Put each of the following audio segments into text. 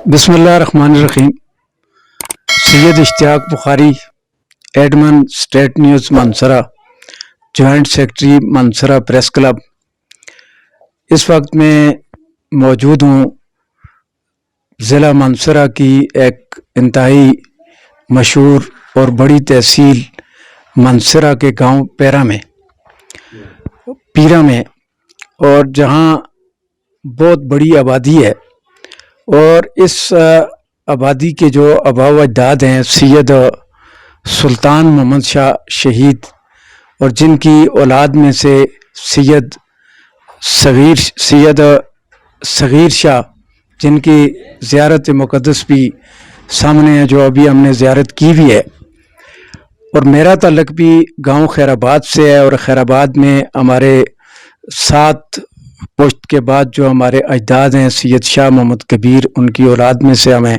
بسم اللہ الرحمن الرحیم. Syed Ishtiaq Bukhari, admin state news Mansehra, joint secretary Mansehra press club. اس وقت میں موجود ہوں ضلع منسرا کی ایک انتہائی مشہور اور بڑی تحصیل منسرا کے گاؤں پیرا میں، اور جہاں بہت بڑی آبادی ہے، اور اس آبادی کے جو آباء و اجداد ہیں سید سلطان محمد شاہ شہید، اور جن کی اولاد میں سے سید صغیر شاہ، جن کی زیارت مقدس بھی سامنے ہے، جو ابھی ہم نے زیارت کی بھی ہے. اور میرا تعلق بھی گاؤں خیر آباد سے ہے، اور خیر آباد میں ہمارے 7 پشت کے بعد جو ہمارے اجداد ہیں سید شاہ محمد کبیر، ان کی اولاد میں سے ہمیں.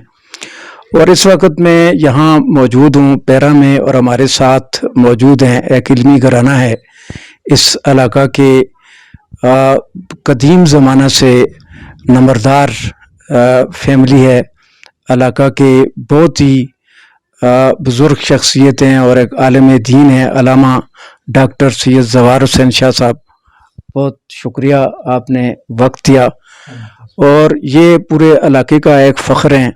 اور اس وقت میں یہاں موجود ہوں پیرا میں، اور ہمارے ساتھ موجود ہیں ایک علمی گھرانہ ہے. اس علاقہ کے قدیم زمانہ سے نمبردار فیملی ہے. علاقہ کے بہت ہی بزرگ شخصیت ہیں، اور ایک عالم دین ہے علامہ ڈاکٹر سید زوار حسین شاہ صاحب. بہت شکریہ آپ نے وقت دیا، اور یہ پورے علاقے کا ایک فخر ہیں.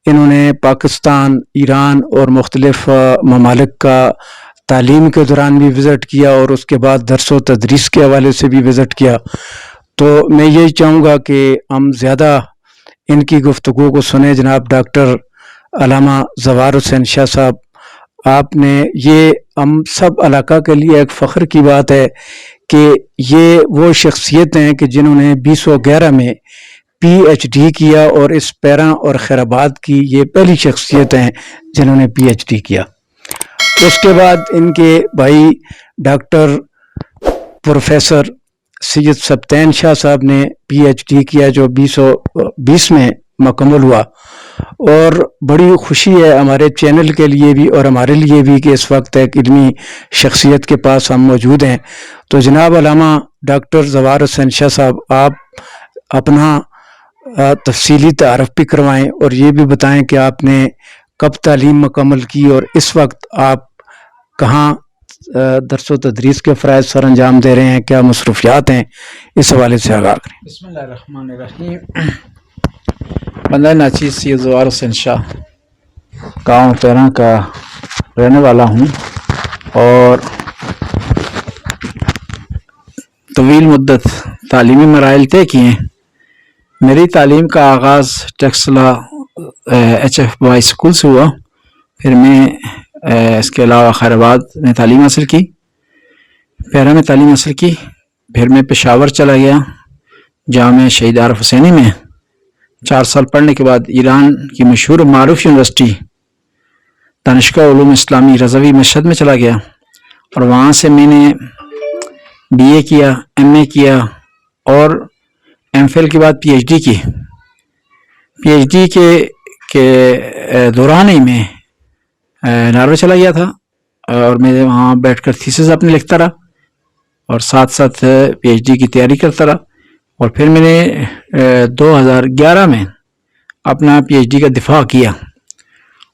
انہوں نے پاکستان، ایران اور مختلف ممالک کا تعلیم کے دوران بھی وزٹ کیا، اور اس کے بعد درس و تدریس کے حوالے سے بھی وزٹ کیا. تو میں یہی چاہوں گا کہ ہم زیادہ ان کی گفتگو کو سنیں. جناب ڈاکٹر علامہ زوار حسین شاہ صاحب، آپ نے یہ ہم سب علاقہ کے لیے ایک فخر کی بات ہے کہ یہ وہ شخصیت ہیں کہ جنہوں نے 2011 میں پی ایچ ڈی کیا، اور اس پیرا اور خیر آباد کی یہ پہلی شخصیت ہیں جنہوں نے پی ایچ ڈی کیا. اس کے بعد ان کے بھائی ڈاکٹر پروفیسر سید سبطین شاہ صاحب نے پی ایچ ڈی کیا، جو 2020 میں مکمل ہوا. اور بڑی خوشی ہے ہمارے چینل کے لیے بھی اور ہمارے لیے بھی کہ اس وقت ایک علمی شخصیت کے پاس ہم موجود ہیں. تو جناب علامہ ڈاکٹر زوار حسین شاہ صاحب، آپ اپنا تفصیلی تعارف بھی کروائیں، اور یہ بھی بتائیں کہ آپ نے کب تعلیم مکمل کی، اور اس وقت آپ کہاں درس و تدریس کے فرائض سر انجام دے رہے ہیں، کیا مصروفیات ہیں، اس حوالے سے آگاہ کریں. بسم اللہ الرحمن الرحیم. بندہ ناچیز سید زوار حسین شاہ گاؤں پیرا کا رہنے والا ہوں، اور طویل مدت تعلیمی مراحل طے کیے ہیں. میری تعلیم کا آغاز Taxila H F boy school سے ہوا. پھر میں اس کے علاوہ خیر آباد میں تعلیم حاصل کی، پیرا میں تعلیم حاصل کی. پھر میں پشاور چلا گیا جامعہ شہید عارف حسینی میں. 4 سال پڑھنے کے بعد ایران کی مشہور معروف یونیورسٹی دانشگاہ علوم اسلامی رضوی مشہد میں چلا گیا، اور وہاں سے میں نے بی اے کیا، ایم اے کیا، اور ایم فل کے بعد پی ایچ ڈی کی. پی ایچ ڈی کے دوران ہی میں ناروے چلا گیا تھا، اور میں وہاں بیٹھ کر تھیسس اپنے لکھتا رہا، اور ساتھ ساتھ پی ایچ ڈی کی تیاری کرتا رہا. اور پھر میں نے 2011 میں اپنا پی ایچ ڈی کا دفاع کیا.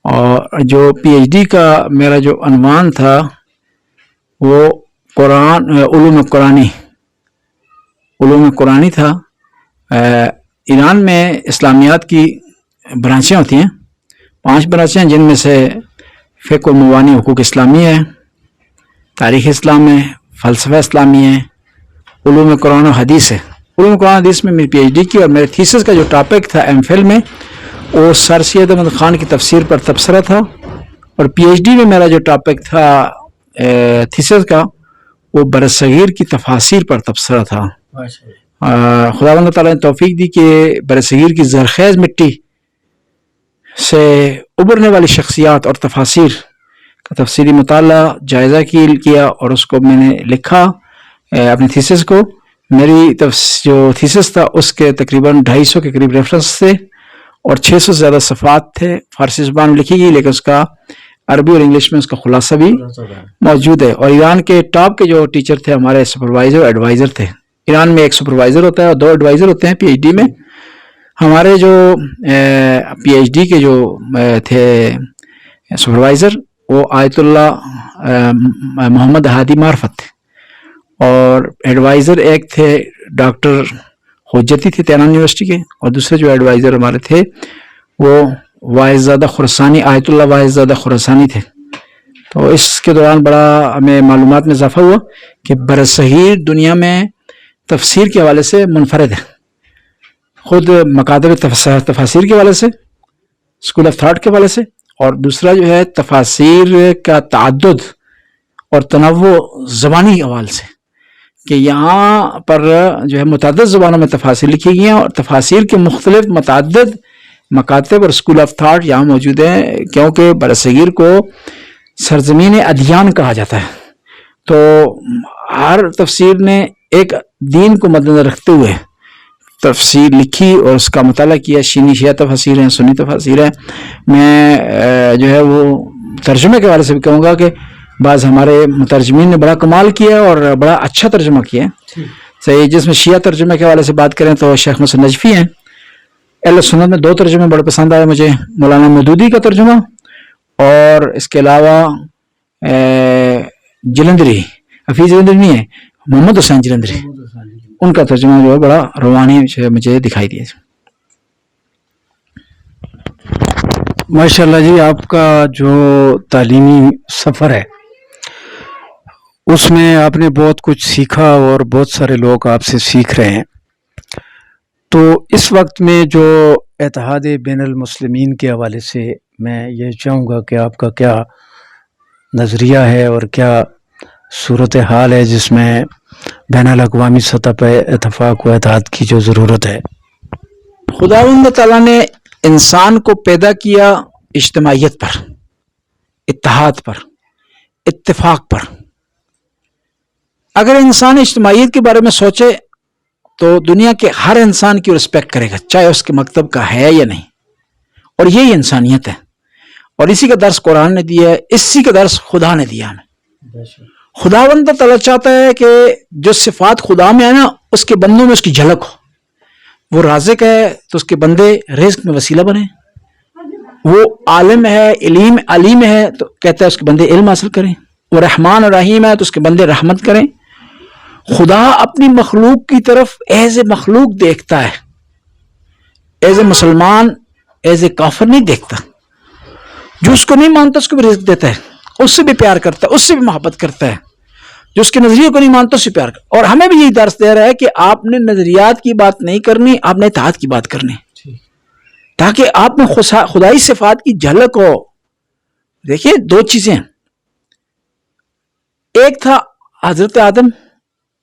اور جو پی ایچ ڈی کا میرا جو عنوان تھا وہ علوم قرآنی تھا. ایران میں اسلامیات کی برانچیں ہوتی ہیں، 5 برانچیں ہیں، جن میں سے فقہ المبانی حقوق اسلامی ہے، تاریخ اسلام ہے، فلسفہ اسلامی ہے، علوم قرآن و حدیث ہے. علوم قرآن حدیث میں میری پی ایچ ڈی کی، اور میرے تھیسس کا جو ٹاپک تھا ایم فل میں وہ سر سید احمد خان کی تفسیر پر تبصرہ تھا. اور پی ایچ ڈی میں میرا جو ٹاپک تھا تھیسس کا وہ برصغیر کی تفاسیر پر تبصرہ تھا. خداوند تعالیٰ نے توفیق دی کہ برصغیر کی زرخیز مٹی سے ابھرنے والی شخصیات اور تفاسیر کا تفصیلی مطالعہ جائزہ کیا، اور اس کو میں نے لکھا اپنے تھیسس کو. میری جو تھیسس تھا اس کے تقریباً 250 کے قریب ریفرنس تھے، اور 600 سے زیادہ صفحات تھے. فارسی زبان میں لکھی گئی، لیکن اس کا عربی اور انگلش میں اس کا خلاصہ بھی موجود ہے. اور ایران کے ٹاپ کے جو ٹیچر تھے ہمارے سپروائزر ایڈوائزر تھے. ایران میں ایک سپروائزر ہوتا ہے اور 2 ایڈوائزر ہوتے ہیں پی ایچ ڈی میں. ہمارے جو پی ایچ ڈی کے جو تھے سپروائزر وہ آیت اللہ محمد ہادی معرفت تھے، اور ایڈوائزر ایک تھے ڈاکٹر حجتی تھے تہران یونیورسٹی کے، اور دوسرے جو ایڈوائزر ہمارے تھے وہ واعظ زادہ خراسانی، آیت اللہ واعظ زادہ خراسانی تھے۔ تو اس کے دوران بڑا ہمیں معلومات میں اضافہ ہوا کہ برصغیر دنیا میں تفسیر کے حوالے سے منفرد ہے، خود مکاتب تفاسیر کے حوالے سے، اسکول آف تھاٹ کے حوالے سے، اور دوسرا جو ہے تفاسیر کا تعدد اور تنوع زبانی حوالے سے، کہ یہاں پر جو ہے متعدد زبانوں میں تفاسیر لکھی گئی ہیں، اور تفاسیر کے مختلف متعدد مکاتب اور اسکول آف تھاٹ یہاں موجود ہیں، کیونکہ برصغیر کو سرزمین ادیان کہا جاتا ہے۔ تو ہر تفسیر نے ایک دین کو مد نظر رکھتے ہوئے تفسیر لکھی اور اس کا مطالعہ کیا۔ شیعہ تفاسیر ہیں، سنی تفاسیر ہیں۔ میں جو ہے وہ ترجمے کے حوالے سے بھی کہوں گا کہ بعض ہمارے مترجمین نے بڑا کمال کیا اور بڑا اچھا ترجمہ کیا ہے۔ صحیح، جس میں شیعہ ترجمے کے حوالے سے بات کریں تو شیخ محسن نجفی ہیں۔ اہل سنت میں 2 ترجمے بڑے پسند آئے مجھے، مولانا مودودی کا ترجمہ اور اس کے علاوہ جلندری، حفیظ جلندری نہیں ہے، محمد حسین جلندری، ان کا ترجمہ جو ہے بڑا روانی مجھے دکھائی دیا۔ ماشاءاللہ جی، آپ کا جو تعلیمی سفر ہے اس میں آپ نے بہت کچھ سیکھا اور بہت سارے لوگ آپ سے سیکھ رہے ہیں۔ تو اس وقت میں جو اتحاد بین المسلمین کے حوالے سے میں یہ چاہوں گا کہ آپ کا کیا نظریہ ہے اور کیا صورتحال ہے جس میں بین الاقوامی سطح پہ اتفاق و اتحاد کی جو ضرورت ہے؟ خداوند تعالیٰ نے انسان کو پیدا کیا اجتماعیت پر، اتحاد پر، اتفاق پر۔ اگر انسان اجتماعیت کے بارے میں سوچے تو دنیا کے ہر انسان کی رسپیکٹ کرے گا، چاہے اس کے مکتب کا ہے یا نہیں، اور یہی انسانیت ہے، اور اسی کا درس قرآن نے دیا ہے، اسی کا درس خدا نے دیا ہمیں۔ خداوند تعالیٰ چاہتا ہے کہ جو صفات خدا میں ہے نا اس کے بندوں میں اس کی جھلک ہو۔ وہ رازق ہے تو اس کے بندے رزق میں وسیلہ بنے، وہ عالم ہے، علیم ہے تو کہتا ہے اس کے بندے علم حاصل کریں، وہ رحمان اور رحیم ہے تو اس کے بندے رحمت کریں۔ خدا اپنی مخلوق کی طرف ایز اے مخلوق دیکھتا ہے، ایز اے مسلمان، ایز اے کافر نہیں دیکھتا۔ جو اس کو نہیں مانتا اس کو بھی رزق دیتا ہے، اس سے بھی پیار کرتا ہے، اس سے بھی محبت کرتا ہے۔ جو اس کے نظریے کو نہیں مانتا اس سے پیار کرتا ہے۔ اور ہمیں بھی یہی درس دے رہا ہے کہ آپ نے نظریات کی بات نہیں کرنی، آپ نے اتحاد کی بات کرنی، تاکہ آپ میں خدائی صفات کی جھلک ہو۔ دیکھیے 2 چیزیں، ایک تھا حضرت آدم،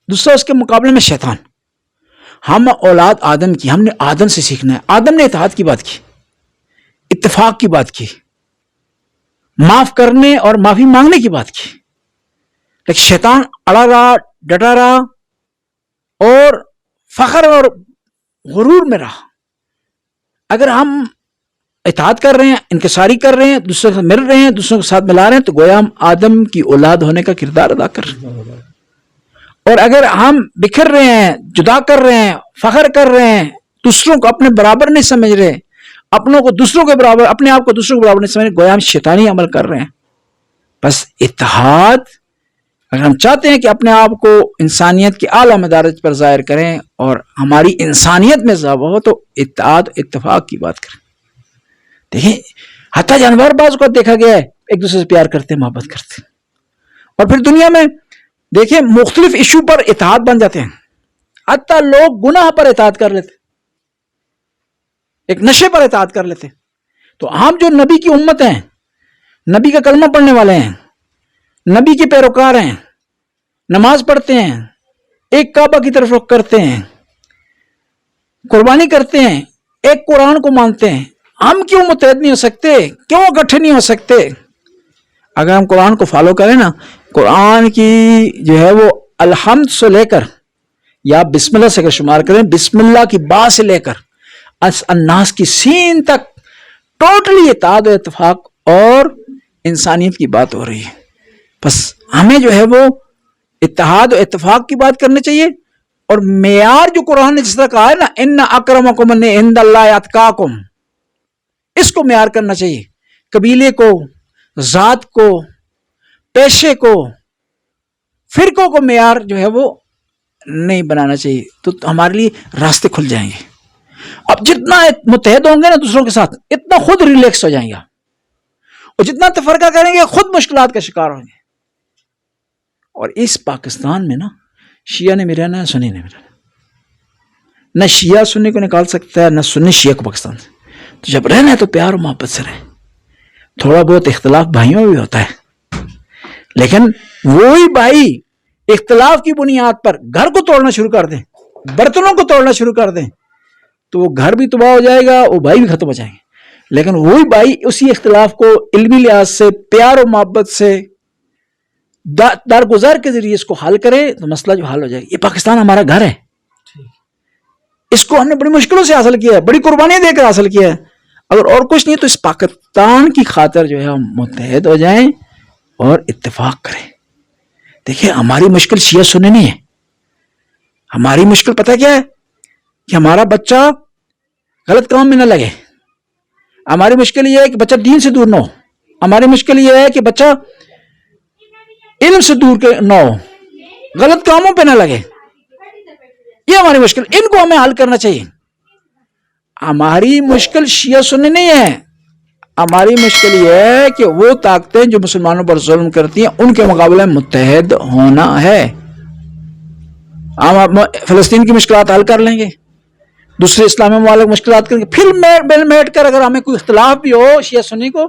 دوسرا اس کے مقابلے میں شیطان۔ ہم اولاد آدم کی، ہم نے آدم سے سیکھنا ہے۔ آدم نے اتحاد کی بات کی، اتفاق کی بات کی، معاف کرنے اور معافی مانگنے کی بات کی، لیکن شیطان اڑا رہا، ڈٹا رہا اور فخر اور غرور میں رہا۔ اگر ہم اتحاد کر رہے ہیں، انکساری کر رہے ہیں، دوسروں سے مل رہے ہیں، دوسروں کے ساتھ ملا رہے ہیں، تو گویا ہم آدم کی اولاد ہونے کا کردار ادا کر رہے ہیں۔ اور اگر ہم بکھر رہے ہیں، جدا کر رہے ہیں، فخر کر رہے ہیں، دوسروں کو اپنے برابر نہیں سمجھ رہے، اپنوں کو دوسروں کے برابر، اپنے آپ کو دوسروں کے برابر نہیں سمجھ رہے، گویا ہم شیطانی عمل کر رہے ہیں۔ بس اتحاد، اگر ہم چاہتے ہیں کہ اپنے آپ کو انسانیت کے اعلیٰ مدارج پر ظاہر کریں اور ہماری انسانیت میں اضافہ ہو، تو اتحاد اتفاق کی بات کریں۔ دیکھیں حتی جانور بعض کو دیکھا گیا ہے ایک دوسرے سے پیار کرتے، محبت کرتے، اور پھر دنیا میں دیکھیں مختلف ایشو پر اتحاد بن جاتے ہیں۔ حتی لوگ گناہ پر اتحاد کر لیتے، ایک نشے پر اتحاد کر لیتے۔ تو ہم جو نبی کی امت ہیں، نبی کا کلمہ پڑھنے والے ہیں، نبی کے پیروکار ہیں، نماز پڑھتے ہیں، ایک کعبہ کی طرف رخ کرتے ہیں، قربانی کرتے ہیں، ایک قرآن کو مانتے ہیں، ہم کیوں متحد نہیں ہو سکتے؟ کیوں اکٹھے نہیں ہو سکتے؟ اگر ہم قرآن کو فالو کریں نا، قرآن کی جو ہے وہ الحمد سے لے کر یا بسم اللہ سے اگر شمار کریں، بسم اللہ کی با سے لے کر الناس کی سین تک ٹوٹلی اتحاد و اتفاق اور انسانیت کی بات ہو رہی ہے۔ بس ہمیں جو ہے وہ اتحاد و اتفاق کی بات کرنی چاہیے، اور معیار جو قرآن نے جس طرح کہا ہے نا ان اکرمکم عند اللہ اتقاکم، اس کو معیار کرنا چاہیے. قبیلے کو، ذات کو، پیشے کو، فرقوں کو معیار جو ہے وہ نہیں بنانا چاہیے. تو ہمارے لیے راستے کھل جائیں گے. اب جتنا متحد ہوں گے نا دوسروں کے ساتھ اتنا خود ریلیکس ہو جائیں گے، اور جتنا تفرقہ کریں گے خود مشکلات کا شکار ہوں گے. اور اس پاکستان میں نا شیعہ نے بھی رہنا ہے، سنی نے بھی رہنا ہے. نہ شیعہ سنی کو نکال سکتا ہے، نہ سنی شیعہ کو پاکستان سے. تو جب رہنا ہے تو پیار و محبت سے رہیں. تھوڑا بہت اختلاف بھائیوں میں بھی ہوتا ہے، لیکن وہی بھائی اختلاف کی بنیاد پر گھر کو توڑنا شروع کر دیں، برتنوں کو توڑنا شروع کر دیں، تو وہ گھر بھی تباہ ہو جائے گا، وہ بھائی بھی ختم ہو جائیں گے. لیکن وہی بھائی اسی اختلاف کو علمی لحاظ سے پیار و محبت سے درگزر کے ذریعے اس کو حل کرے تو مسئلہ جو حل ہو جائے گا. یہ پاکستان ہمارا گھر ہے، اس کو ہم نے بڑی مشکلوں سے حاصل کیا ہے، بڑی قربانیاں دے کر حاصل کیا ہے. اگر اور کچھ نہیں تو اس پاکستان کی خاطر جو ہے ہم متحد ہو جائیں اور اتفاق کریں. دیکھیں ہماری مشکل شیعہ سنی نہیں ہے. ہماری مشکل پتہ کیا ہے؟ کہ ہمارا بچہ غلط کام میں نہ لگے. ہماری مشکل یہ ہے کہ بچہ دین سے دور نہ ہو. ہماری مشکل یہ ہے کہ بچہ علم سے دور نہ ہو، غلط کاموں پہ نہ لگے. یہ ہماری مشکل، ان کو ہمیں حل کرنا چاہیے. ہماری مشکل شیعہ سنی نہیں ہے. ہماری مشکل یہ ہے کہ وہ طاقتیں جو مسلمانوں پر ظلم کرتی ہیں ان کے مقابلے میں متحد ہونا ہے. ہم فلسطین کی مشکلات حل کر لیں گے، دوسرے اسلامی ممالک مشکلات کریں گے، پھر مل بیٹھ کر اگر ہمیں کوئی اختلاف بھی ہو شیعہ سنی کو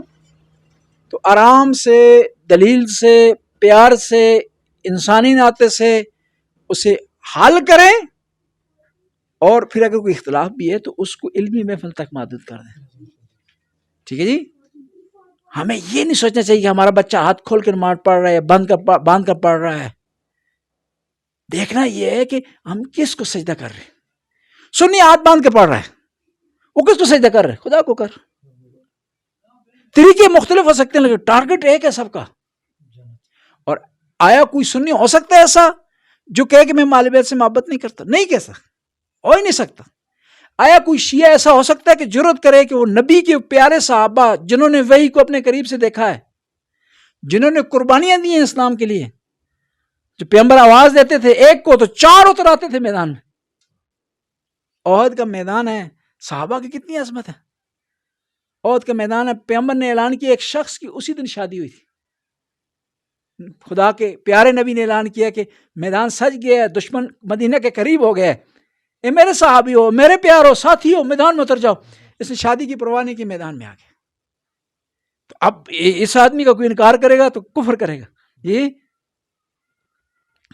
تو آرام سے، دلیل سے، پیار سے، انسانی ناطے سے اسے حل کریں. اور پھر اگر کوئی اختلاف بھی ہے تو اس کو علمی محفل تک محدود کر دیں. ٹھیک ہے جی. ہمیں یہ نہیں سوچنا چاہیے کہ ہمارا بچہ ہاتھ کھول کر نماز پڑھ رہا ہے، باندھ کر پڑھ رہا ہے. دیکھنا یہ ہے کہ ہم کس کو سجدہ کر رہے ہیں. سنی ہاتھ باندھ کے پڑھ رہا ہے، وہ کس کو سجدہ کر رہے ہیں؟ خدا کو کر. طریقے مختلف ہو سکتے ہیں لیکن ٹارگٹ ایک ہے سب کا. اور آیا کوئی سنی ہو سکتا ہے ایسا جو کہے کہ میں اہل بیت سے محبت نہیں کرتا؟ نہیں کہہ سکتا، ہو ہی نہیں سکتا. آیا کوئی شیعہ ایسا ہو سکتا ہے کہ جرات کرے کہ وہ نبی کے پیارے صحابہ جنہوں نے وحی کو اپنے قریب سے دیکھا ہے، جنہوں نے قربانیاں دی ہیں اسلام کے لیے، جو پیغمبر آواز دیتے تھے ایک کو تو چار اتر آتے تھے میدان میں. احد کا میدان ہے، صحابہ کی کتنی عظمت ہے. احد کا میدان ہے، پیغمبر نے اعلان کیا ایک شخص کی اسی دن شادی ہوئی تھی. خدا کے پیارے نبی نے اعلان کیا کہ میدان سج گیا ہے، دشمن مدینہ کے قریب ہو گیا ہے، اے میرے صحابی ہو، میرے پیار ہو، ساتھی ہو، میدان میں اتر جاؤ. اس نے شادی کی پرواہ نہیں کی، میدان میں آ گیا. تو اب اس آدمی کا کوئی انکار کرے گا تو کفر کرے گا. یہ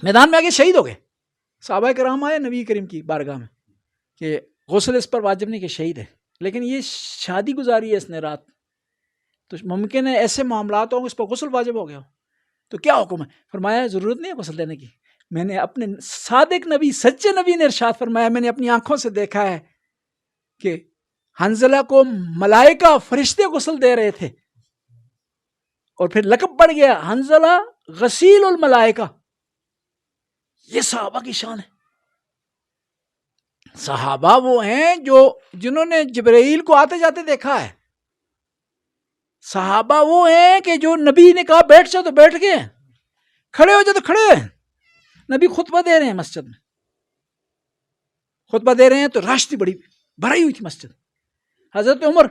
میدان میں آگے شہید ہو گئے. صحابہ کرام آئے نبی کریم کی بارگاہ میں کہ غسل اس پر واجب نہیں کہ شہید ہے، لیکن یہ شادی گزاری ہے اس نے رات، تو ممکن ہے ایسے معاملات ہوں اس پر غسل واجب ہو گیا ہو، تو کیا حکم ہے؟ فرمایا ضرورت نہیں ہے غسل دینے کی. میں نے اپنے صادق نبی، سچے نبی نے ارشاد فرمایا، میں نے اپنی آنکھوں سے دیکھا ہے کہ حنظلہ کو ملائکہ فرشتے غسل دے رہے تھے، اور پھر لقب پڑ گیا حنظلہ غسیل الملائکہ. یہ صحابہ کی شان ہے. صحابہ وہ ہیں جنہوں نے جبرائیل کو آتے جاتے دیکھا ہے. صحابہ وہ ہیں کہ جو نبی نے کہا بیٹھ جاؤ تو بیٹھ گئے، کھڑے ہو جاؤ تو کھڑے ہیں. نبی خطبہ دے رہے ہیں مسجد میں، خطبہ دے رہے ہیں تو راشتی بڑی بھرائی ہوئی تھی مسجد. حضرت عمر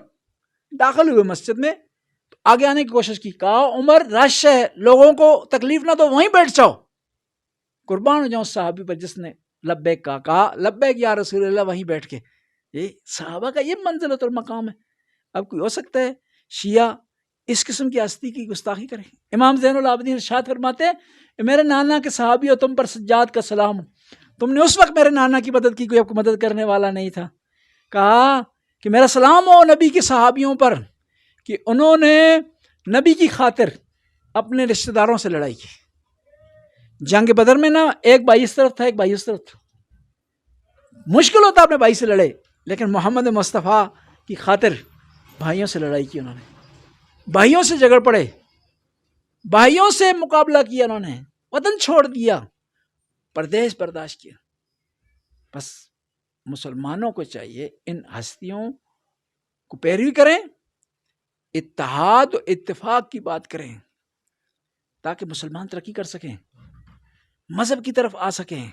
داخل ہوئے مسجد میں تو آگے آنے کی کوشش کی، کہا عمر رش ہے، لوگوں کو تکلیف نہ دو، وہیں بیٹھ جاؤ. قربان ہو جاؤں صحابی پر جس نے لبیک کہا لبیک یا رسول اللہ، وہیں بیٹھ کے. یہ صحابہ کا یہ منزلت اور مقام ہے. اب کوئی ہو سکتا ہے شیعہ اس قسم کی ہستی کی گستاخی کرے؟ امام زین العابدین ارشاد فرماتے ہیں میرے نانا کے صحابی ہو، تم پر سجاد کا سلام ہو، تم نے اس وقت میرے نانا کی مدد کی، کوئی آپ کو مدد کرنے والا نہیں تھا. کہا کہ میرا سلام ہو نبی کے صحابیوں پر کہ انہوں نے نبی کی خاطر اپنے رشتہ داروں سے لڑائی کی. جنگ بدر میں نا ایک بھائی اس طرف تھا، ایک بھائی اس طرف تھا. مشکل ہوتا اپنے بھائی سے لڑے، لیکن محمد مصطفیٰ کی خاطر بھائیوں سے لڑائی کی انہوں نے، بھائیوں سے جھگڑ پڑے، بھائیوں سے مقابلہ کیا انہوں نے، وطن چھوڑ دیا، پردیس برداشت کیا. بس مسلمانوں کو چاہیے ان ہستیوں کو پیروی کریں، اتحاد و اتفاق کی بات کریں تاکہ مسلمان ترقی کر سکیں، مذہب کی طرف آ سکیں۔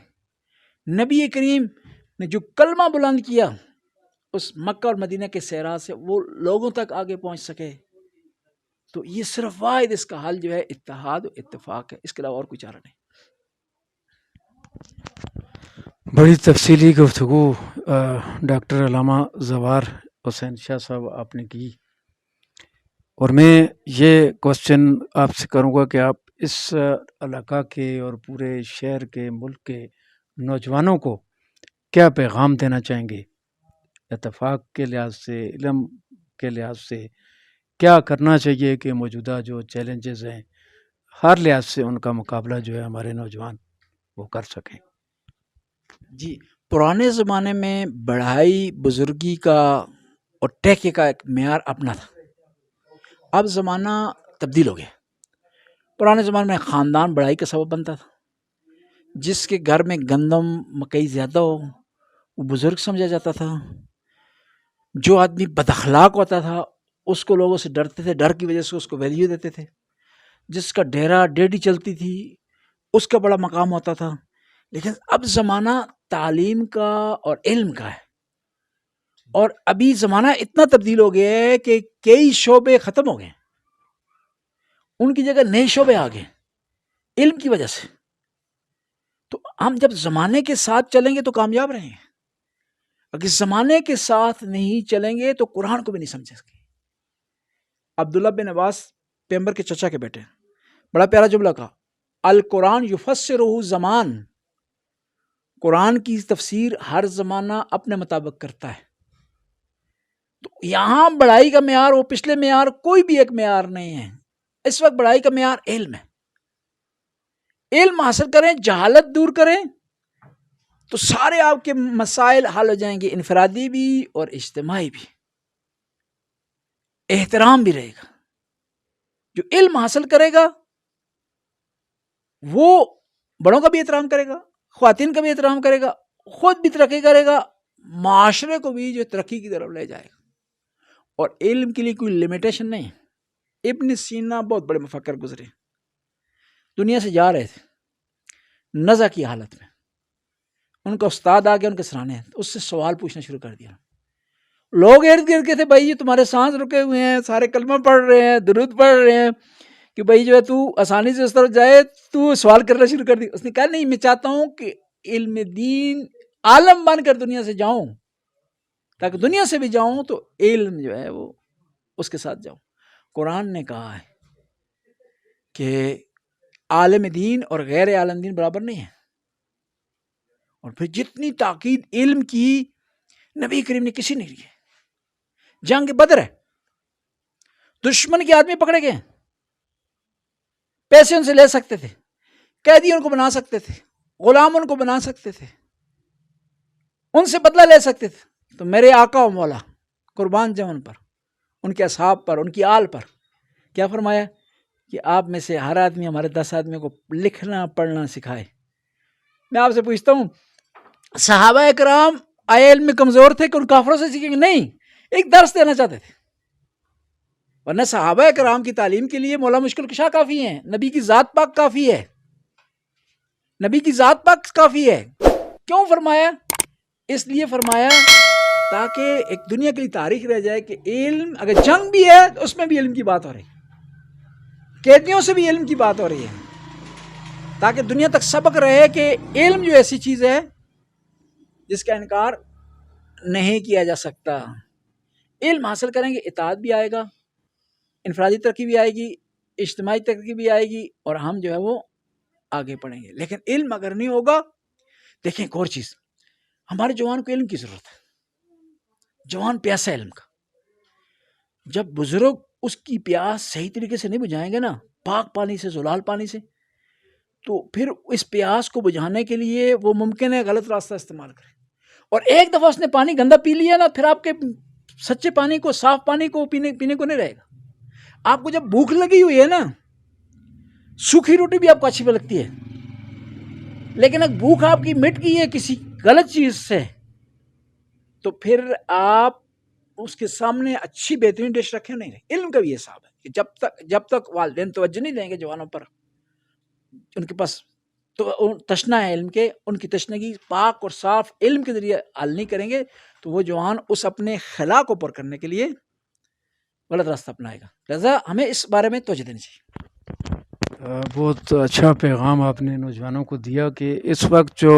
نبی کریم نے جو کلمہ بلند کیا اس مکہ اور مدینہ کے صحرا سے وہ لوگوں تک آگے پہنچ سکے، تو یہ صرف واحد اس کا حل جو ہے اتحاد و اتفاق ہے، اس کے علاوہ اور کوئی چارہ نہیں۔ بڑی تفصیلی گفتگو ڈاکٹر علامہ زوار حسین شاہ صاحب آپ نے کی، اور میں یہ کوشچن آپ سے کروں گا کہ آپ اس علاقہ کے اور پورے شہر کے ملک کے نوجوانوں کو کیا پیغام دینا چاہیں گے؟ اتفاق کے لحاظ سے، علم کے لحاظ سے کیا کرنا چاہیے کہ موجودہ جو چیلنجز ہیں ہر لحاظ سے ان کا مقابلہ جو ہے ہمارے نوجوان وہ کر سکیں؟ جی، پرانے زمانے میں بڑھائی بزرگی کا اور ٹیکے کا ایک معیار اپنا تھا، اب زمانہ تبدیل ہو گیا۔ پرانے زمانے میں خاندان بڑھائی کا سبب بنتا تھا، جس کے گھر میں گندم مکئی زیادہ ہو وہ بزرگ سمجھا جاتا تھا، جو آدمی بد اخلاق ہوتا تھا اس کو لوگوں سے ڈرتے تھے، ڈر کی وجہ سے اس کو ویلیو دیتے تھے، جس کا ڈیرا ڈیڈی چلتی تھی اس کا بڑا مقام ہوتا تھا۔ لیکن اب زمانہ تعلیم کا اور علم کا ہے، اور ابھی زمانہ اتنا تبدیل ہو گیا ہے کہ کئی شعبے ختم ہو گئے، ان کی جگہ نئے شعبے آ گئے علم کی وجہ سے۔ تو ہم جب زمانے کے ساتھ چلیں گے تو کامیاب رہیں گے، اگر زمانے کے ساتھ نہیں چلیں گے تو قرآن کو بھی نہیں سمجھ سکیں۔ عبداللہ بن عباس پیغمبر کے چچا کے بیٹے، بڑا پیارا جملہ کہا، القرآن یفسرہ زمان، قرآن کی تفسیر ہر زمانہ اپنے مطابق کرتا ہے۔ تو یہاں بڑائی کا معیار وہ پچھلے معیار کوئی بھی ایک معیار نہیں ہے، اس وقت بڑائی کا معیار علم ہے۔ علم حاصل کریں، جہالت دور کریں تو سارے آپ کے مسائل حل ہو جائیں گے، انفرادی بھی اور اجتماعی بھی۔ احترام بھی رہے گا، جو علم حاصل کرے گا وہ بڑوں کا بھی احترام کرے گا، خواتین کا بھی احترام کرے گا، خود بھی ترقی کرے گا، معاشرے کو بھی جو ترقی کی طرف لے جائے گا۔ اور علم کے لیے کوئی لمیٹیشن نہیں۔ ابن سینا بہت بڑے مفکر گزرے، دنیا سے جا رہے تھے نزع کی حالت میں، ان کا استاد آ گیا ان کے سرانے، اس سے سوال پوچھنا شروع کر دیا۔ لوگ ارد گرد کے تھے، بھائی یہ تمہارے سانس رکے ہوئے ہیں، سارے کلمہ پڑھ رہے ہیں، درود پڑھ رہے ہیں کہ بھائی جو ہے تو آسانی سے اس طرف جائے، تو سوال کرنا شروع کر دی۔ اس نے کہا نہیں، میں چاہتا ہوں کہ علم دین عالم بن کر دنیا سے جاؤں، تاکہ دنیا سے بھی جاؤں تو علم جو ہے وہ اس کے ساتھ جاؤں۔ قرآن نے کہا ہے کہ عالم دین اور غیر عالم دین برابر نہیں ہے، اور پھر جتنی تاکید علم کی نبی کریم نے کسی نہیں کی۔ جنگ بدر ہے، دشمن کے آدمی پکڑے گئے، پیسے ان سے لے سکتے تھے، قیدی ان کو بنا سکتے تھے، غلام ان کو بنا سکتے تھے، ان سے بدلہ لے سکتے تھے، تو میرے آقا و مولا قربان جاؤں ان پر، ان کے اصحاب پر، ان کی آل پر کیا فرمایا کہ آپ میں سے ہر آدمی ہمارے 10 آدمیوں کو لکھنا پڑھنا سکھائے۔ میں آپ سے پوچھتا ہوں، صحابہ اکرام آئے علم میں کمزور تھے کہ ان کافروں سے سیکھیں گے؟ نہیں، ایک درس دینا چاہتے تھے۔ ورنہ صحابہ اکرام کی تعلیم کے لیے مولا مشکل کشا کافی ہیں، نبی کی ذات پاک کافی ہے، نبی کی ذات پاک کافی ہے۔ کیوں فرمایا؟ اس لیے فرمایا تاکہ ایک دنیا کے لیے تاریخ رہ جائے کہ علم، اگر جنگ بھی ہے تو اس میں بھی علم کی بات ہو رہی ہے، قیدیوں سے بھی علم کی بات ہو رہی ہے، تاکہ دنیا تک سبق رہے کہ علم جو ایسی چیز ہے جس کا انکار نہیں کیا جا سکتا۔ علم حاصل کریں گے، اتحاد بھی آئے گا، انفرادی ترقی بھی آئے گی، اجتماعی ترقی بھی آئے گی، اور ہم جو ہے وہ آگے پڑھیں گے۔ لیکن علم اگر نہیں ہوگا، دیکھیں ایک اور چیز، ہمارے جوان کو علم کی ضرورت ہے، جوان پیاسا علم کا۔ جب بزرگ اس کی پیاس صحیح طریقے سے نہیں بجھائیں گے نا، پاک پانی سے، زلال پانی سے، تو پھر اس پیاس کو بجھانے کے لیے وہ ممکن ہے غلط راستہ استعمال کرے، اور ایک دفعہ اس نے پانی گندا پی لیا نا، پھر آپ کے سچے پانی کو، صاف پانی کو پینے کو نہیں رہے گا۔ آپ کو جب بھوک لگی ہوئی ہے نا، سوکھی روٹی بھی آپ کو اچھی لگتی ہے، لیکن اگر بھوک آپ کی مٹ گئی ہے کسی غلط چیز سے تو پھر آپ اس کے سامنے اچھی بہترین ڈش رکھیں نہیں. علم کا بھی یہ حساب ہے کہ جب تک والدین توجہ نہیں دیں گے جوانوں پر، ان کے پاس تو تشنا ہے علم کے، ان کی تشنگی پاک اور صاف علم کے ذریعے حل نہیں کریں گے تو وہ جوان اس اپنے خلا کو پر کرنے کے لیے غلط راستہ اپنائے گا. لہذا ہمیں اس بارے میں توجہ دینی چاہیے. بہت اچھا پیغام آپ نے نوجوانوں کو دیا کہ اس وقت جو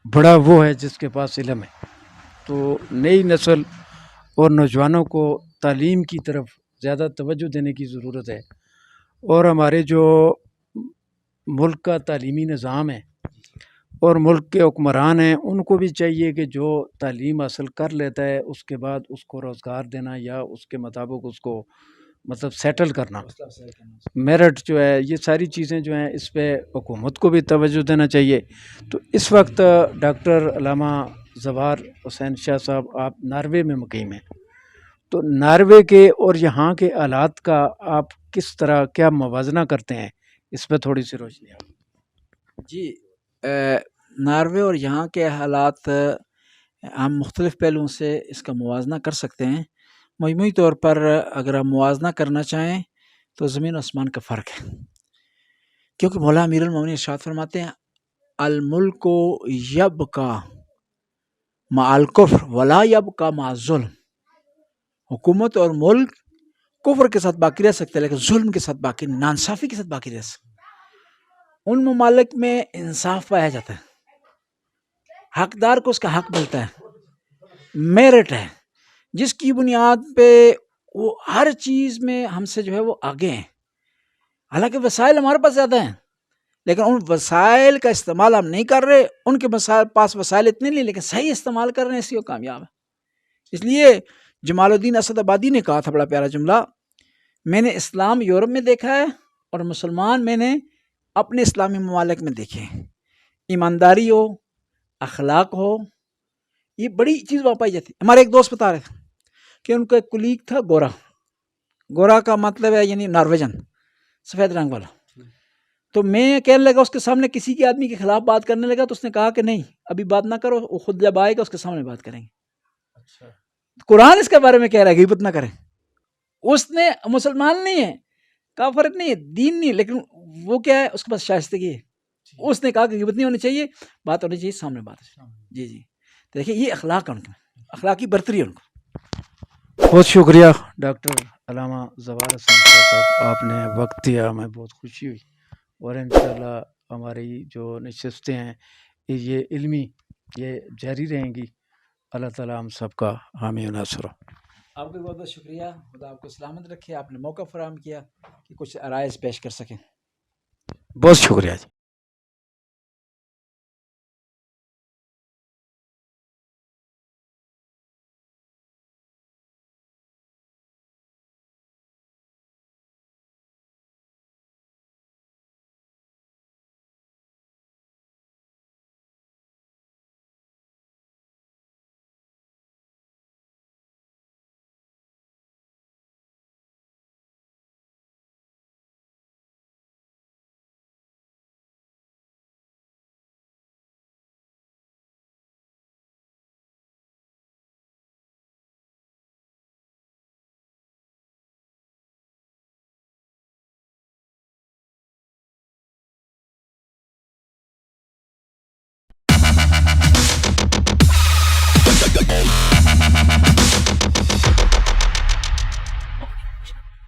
بڑا وہ ہے جس کے پاس علم ہے، تو نئی نسل اور نوجوانوں کو تعلیم کی طرف زیادہ توجہ دینے کی ضرورت ہے. اور ہمارے جو ملک کا تعلیمی نظام ہے اور ملک کے حکمران ہیں، ان کو بھی چاہیے کہ جو تعلیم حاصل کر لیتا ہے اس کے بعد اس کو روزگار دینا یا اس کے مطابق اس کو مطلب سیٹل کرنا، میرٹ جو ہے، یہ ساری چیزیں جو ہیں اس پہ حکومت کو بھی توجہ دینا چاہیے. تو اس وقت ڈاکٹر علامہ زوار حسین شاہ صاحب آپ ناروے میں مقیم ہیں، تو ناروے کے اور یہاں کے حالات کا آپ کس طرح کیا موازنہ کرتے ہیں، اس پہ تھوڑی سی روشنی آپ. جی، ناروے اور یہاں کے حالات ہم مختلف پہلوؤں سے اس کا موازنہ کر سکتے ہیں. مجموعی طور پر اگر ہم موازنہ کرنا چاہیں تو زمین و آسمان کا فرق ہے، کیونکہ مولا امیر المومنین ارشاد فرماتے ہیں الملک یبقی مع الکفر ولا یبقی مع الظلم. حکومت اور ملک کفر کے ساتھ باقی رہ سکتے ہیں لیکن ظلم کے ساتھ باقی نہیں، ناانصافی کے ساتھ باقی رہ سکتے. ان ممالک میں انصاف پایا جاتا ہے، حقدار کو اس کا حق ملتا ہے، میرٹ ہے جس کی بنیاد پہ وہ ہر چیز میں ہم سے جو ہے وہ آگے ہیں. حالانکہ وسائل ہمارے پاس زیادہ ہیں لیکن ان وسائل کا استعمال ہم نہیں کر رہے، ان کے پاس وسائل اتنے نہیں لیکن صحیح استعمال کر رہے ہیں، اسی کو کامیاب ہے. اس لیے جمال الدین اسد آبادی نے کہا تھا بڑا پیارا جملہ، میں نے اسلام یورپ میں دیکھا ہے اور مسلمان میں نے اپنے اسلامی ممالک میں دیکھے ہیں. ایمانداری ہو، اخلاق ہو، یہ بڑی چیز وہاں پائی جاتی ہے. ہمارے ایک دوست بتا رہے تھے کہ ان کا ایک کلیگ تھا گورا کا مطلب ہے یعنی نارویجن، سفید رنگ والا. تو میں کہنے لگا اس کے سامنے کسی کے آدمی کے خلاف بات کرنے لگا تو اس نے کہا کہ نہیں ابھی بات نہ کرو، وہ خود جب آئے گا اس کے سامنے بات کریں گے. قرآن اس کے بارے میں کہہ رہا ہے غیبت نہ کریں. اس نے مسلمان نہیں ہے، کافر نہیں ہے، دین نہیں، لیکن وہ کیا ہے اس کے پاس شائستگی ہے. اس نے کہا کہ غیبت نہیں ہونی چاہیے، بات ہونی چاہیے سامنے بات. جی جی، تو دیکھیے یہ اخلاق ہے ان کا، اخلاقی برتری ہے ان کو. بہت شکریہ ڈاکٹر علامہ زوار حسین شاہ صاحب، آپ نے وقت دیا، ہمیں بہت خوشی ہوئی. اور انشاءاللہ ہماری جو نشستیں ہیں یہ علمی یہ جاری رہیں گی. اللہ تعالیٰ ہم سب کا حامی و ناصر ہو. آپ کا بہت بہت شکریہ، خدا آپ کو سلامت رکھے. آپ نے موقع فراہم کیا کہ کچھ رائے پیش کر سکیں. بہت شکریہ جی.